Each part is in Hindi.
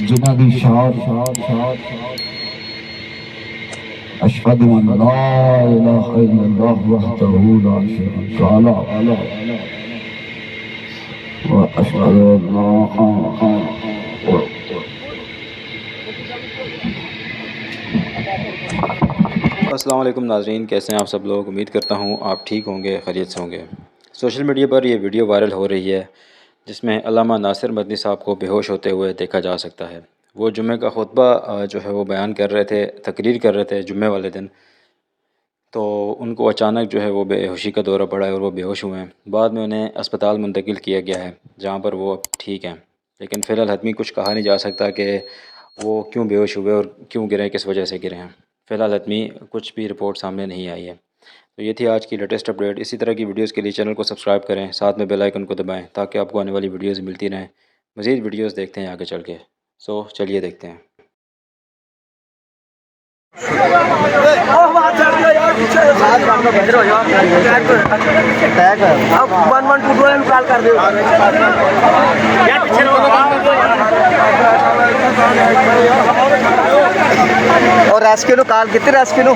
जिन्हां दी शाद अशहदु अन ला इलाहा इल्लल्लाह वहदहू ला शरीका लहू व अशहदु अन्ना अस्सलाम वालेकुम नाज़रीन, कैसे हैं आप सब लोग। उम्मीद करता हूँ आप ठीक होंगे, खैरियत से होंगे। सोशल मीडिया पर ये वीडियो वायरल हो रही है जिसमें अल्लामा नासिर मदनी साहब को बेहोश होते हुए देखा जा सकता है। वो जुम्मे का खुतबा जो है वो बयान कर रहे थे, तकरीर कर रहे थे जुम्मे वाले दिन। तो उनको अचानक जो है वो बेहोशी का दौरा पड़ा है और वो बेहोश हुए हैं। बाद में उन्हें अस्पताल मुंतकिल किया गया है जहाँ पर वो अब ठीक हैं। लेकिन फ़िलहाल हतमी कुछ कहा नहीं जा सकता कि वो क्यों बेहोश हुए और क्यों गिरे, किस वजह से गिरे हैं। फ़िलहाल हतमी कुछ भी रिपोर्ट सामने नहीं आई है। तो ये थी आज की लेटेस्ट अपडेट। इसी तरह की वीडियोज़ के लिए चैनल को सब्सक्राइब करें, साथ में बेल आइकन को दबाएँ ताकि आपको आने वाली वीडियोज़ मिलती रहें। मज़ीद वीडियोज़ देखते हैं आगे चल के। सो चलिए देखते हैं। और रेस्क्यू नु कॉल की, रेस्क्यू नु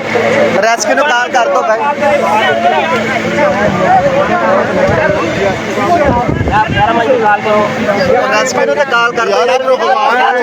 कॉल कर दो भाई। रेस्क्यू नु कॉल कर दो यार।